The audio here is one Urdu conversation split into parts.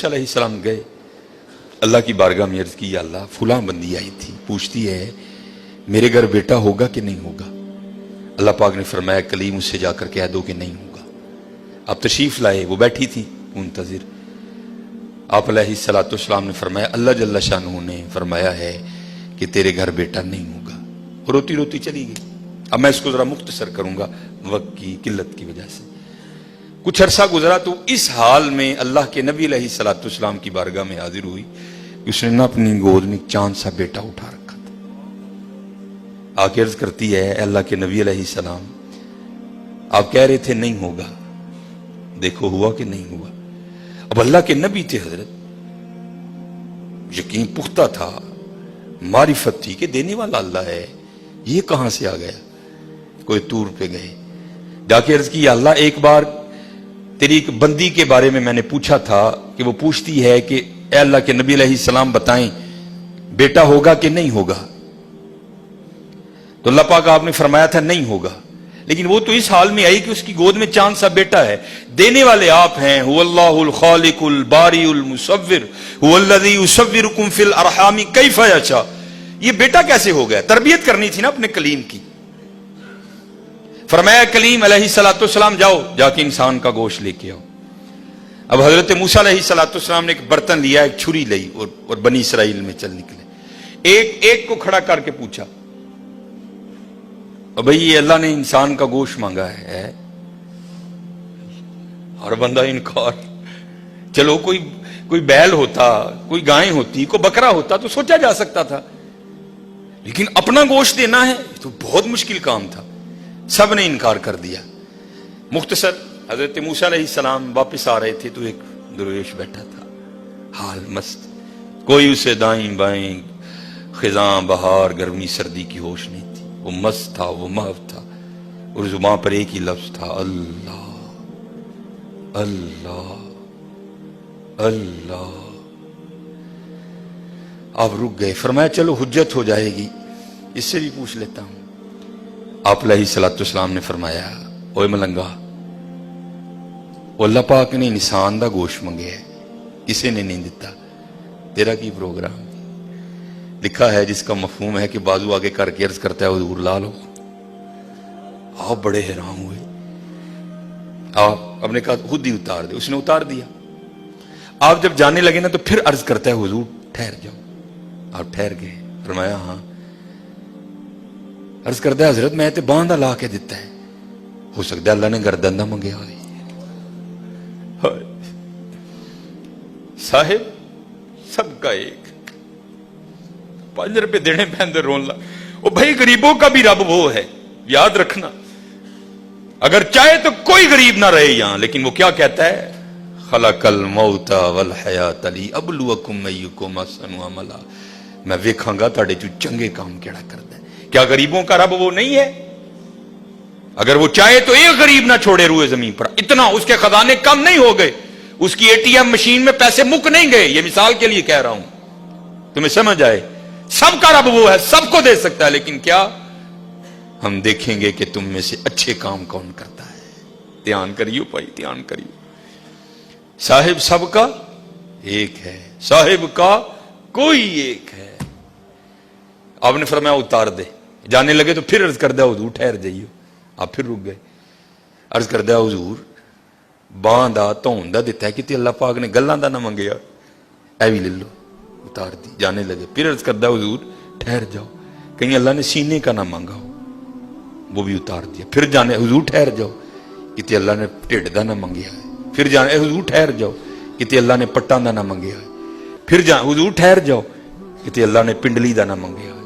علیہ السلام گئے, اللہ کی بارگاہ میں عرض کی, یا اللہ فلاں بندی آئی تھی, پوچھتی ہے میرے گھر بیٹا ہوگا کہ نہیں ہوگا. اللہ پاک نے فرمایا کلیم اس سے جا کر کہہ دو کہ نہیں ہوگا. آپ تشریف لائے, وہ بیٹھی تھی منتظر. آپ علیہ السلام نے فرمایا اللہ جل شانہ نے فرمایا ہے کہ تیرے گھر بیٹا نہیں ہوگا. روتی روتی چلی گئی. اب میں اس کو ذرا مختصر کروں گا وقت کی قلت کی وجہ سے. کچھ عرصہ گزرا تو اس حال میں اللہ کے نبی علیہ السلام کی بارگاہ میں حاضر ہوئی. اس نے نہ اپنی گود میں چاند سا بیٹا اٹھا رکھا تھا. آ کے عرض کرتی ہے اے اللہ کے نبی علیہ السلام, آپ کہہ رہے تھے نہیں ہوگا, دیکھو ہوا کہ نہیں ہوا. اب اللہ کے نبی تھے حضرت, یقین پختہ تھا, معرفت تھی کہ دینے والا اللہ ہے. یہ کہاں سے آ گیا؟ کوئی طور پہ گئے, جا کے عرض کی یا اللہ ایک بار تیری ایک بندی کے بارے میں نے پوچھا تھا کہ وہ پوچھتی ہے کہ اے اللہ کے نبی علیہ السلام بتائیں بیٹا ہوگا کہ نہیں ہوگا. تو اللہ پاک آپ نے فرمایا تھا نہیں ہوگا, لیکن وہ تو اس حال میں آئی کہ اس کی گود میں چاند سا بیٹا ہے. دینے والے آپ ہیں, هو اللہ الخالق الباری المصور هو الذی یصورکم فی الارحام کیف یشاء. یہ بیٹا کیسے ہو گیا؟ تربیت کرنی تھی نا اپنے کلیم کی. فرمایا کلیم علیہ السلام جاؤ جا کے انسان کا گوشت لے کے آؤ. اب حضرت موسیٰ علیہ السلام نے ایک برتن لیا, ایک چھری لی اور بنی اسرائیل میں چل نکلے. ایک کو کھڑا کر کے پوچھا بھئی یہ اللہ نے انسان کا گوشت مانگا ہے. ہر بندہ انکار. چلو کوئی بیل ہوتا, کوئی گائیں ہوتی, کوئی بکرا ہوتا تو سوچا جا سکتا تھا, لیکن اپنا گوشت دینا ہے تو بہت مشکل کام تھا. سب نے انکار کر دیا. مختصر حضرت موسیٰ علیہ السلام واپس آ رہے تھے تو ایک درویش بیٹھا تھا, حال مست, کوئی اسے دائیں بائیں خزاں بہار گرمی سردی کی ہوش نہیں تھی. وہ مست تھا, وہ محو تھا, اور زبان پر ایک ہی لفظ تھا اللہ اللہ اللہ. آپ رک گئے. فرمایا چلو حجت ہو جائے گی, اس سے بھی پوچھ لیتا ہوں. آپ علیہ السلام نے فرمایا اوے ملنگا, اللہ پاک نے انسان دا گوشت منگے ہے, کسی نے نہیں دیتا, تیرا کی پروگرام. لکھا ہے جس کا مفہوم ہے کہ بازو آگے کر کے عرض کرتا ہے حضور لا لو. آپ بڑے حیران ہوئے. آپ نے کہا خود ہی اتار دے. اس نے اتار دیا. آپ جب جانے لگے نا تو پھر عرض کرتا ہے حضور ٹھہر جاؤ. آپ ٹھہر گئے. فرمایا ہاں. عرض کرتا ہے حضرت میں تے باندھا لا کے دیتا ہے, ہو سکتا ہے اللہ نے گردن نہ منگیا ہوئی. صاحب سب کا ایک, 5 روپے دینے پہ اندر رون لا. وہ بھائی غریبوں کا بھی رب وہ ہے, یاد رکھنا. اگر چاہے تو کوئی غریب نہ رہے یہاں, لیکن وہ کیا کہتا ہے خلق الموت والحیات لیبلوکم ایکم احسن عملا. میں ویکھاں گا تہاڈے چوں چنگے کام کیڑا کردا ہے. کیا غریبوں کا رب وہ نہیں ہے؟ اگر وہ چاہے تو ایک غریب نہ چھوڑے روئے زمین پر. اتنا اس کے خزانے کم نہیں ہو گئے, اس کی ATM مشین میں پیسے مک نہیں گئے. یہ مثال کے لیے کہہ رہا ہوں, تمہیں سمجھ آئے. سب کا رب وہ ہے, سب کو دے سکتا ہے, لیکن کیا ہم دیکھیں گے کہ تم میں سے اچھے کام کون کرتا ہے. دھیان کریو بھائی, دھیان کریو. صاحب سب کا ایک ہے, صاحب کا کوئی ایک ہے. آپ نے فرمایا اتار دے. جانے لگے تو پھر عرض کر دیا حضور ٹھہر جائیو. آپ پھر رک گئے. عرض کر دیا حضور باں دا تون دا دیتا ہے کہ اللہ پاک نے گلاں دا نہ منگیا, اے بھی لے لو. اتار دی. جانے لگے. پھر عرض کر دیا حضور ٹھہر جاؤ, کہیں اللہ نے سینے کا نہ مانگا ہو, وہ بھی اتار دیا. پھر جانے حضور ٹھہر جاؤ, کہ اللہ نے ٹھڈ دا نہ منگیا ہے. پھر جانے حضور ٹھہر جاؤ, کہ اللہ نے پٹاں دا نہ منگیا ہے. پھر حضور ٹھہر جاؤ, کہ اللہ نے پنڈلی دا نہ منگیا ہے.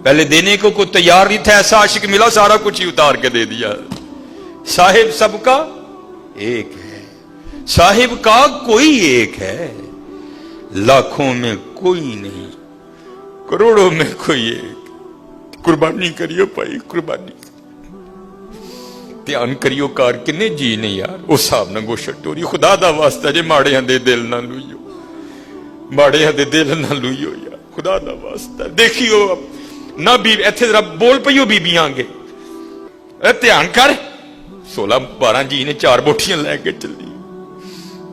پہلے دینے کو کوئی تیار نہیں تھا, ایسا عاشق ملا سارا کچھ ہی اتار کے دے دیا. صاحب سب کا ایک ہے, صاحب کا کوئی ایک ہے, لاکھوں میں کوئی نہیں, کروڑوں میں کوئی ایک. قربانی کریو بھائی, قربانی دھیان کریو. کار کنے جی نے یار اس صاحب نہ گوشت ٹوری. خدا دا واسطہ جے ماڑے دے دل نہ لوئیو, ماڑے دے دل نہ لوئیو یار, خدا دا واسطہ. دیکھیو نہ بھی ایتھے ذرا بول پیو بیبیاں گے, دھیان کر. 16-12 جی نے 4 بوٹیاں لے کے چلی.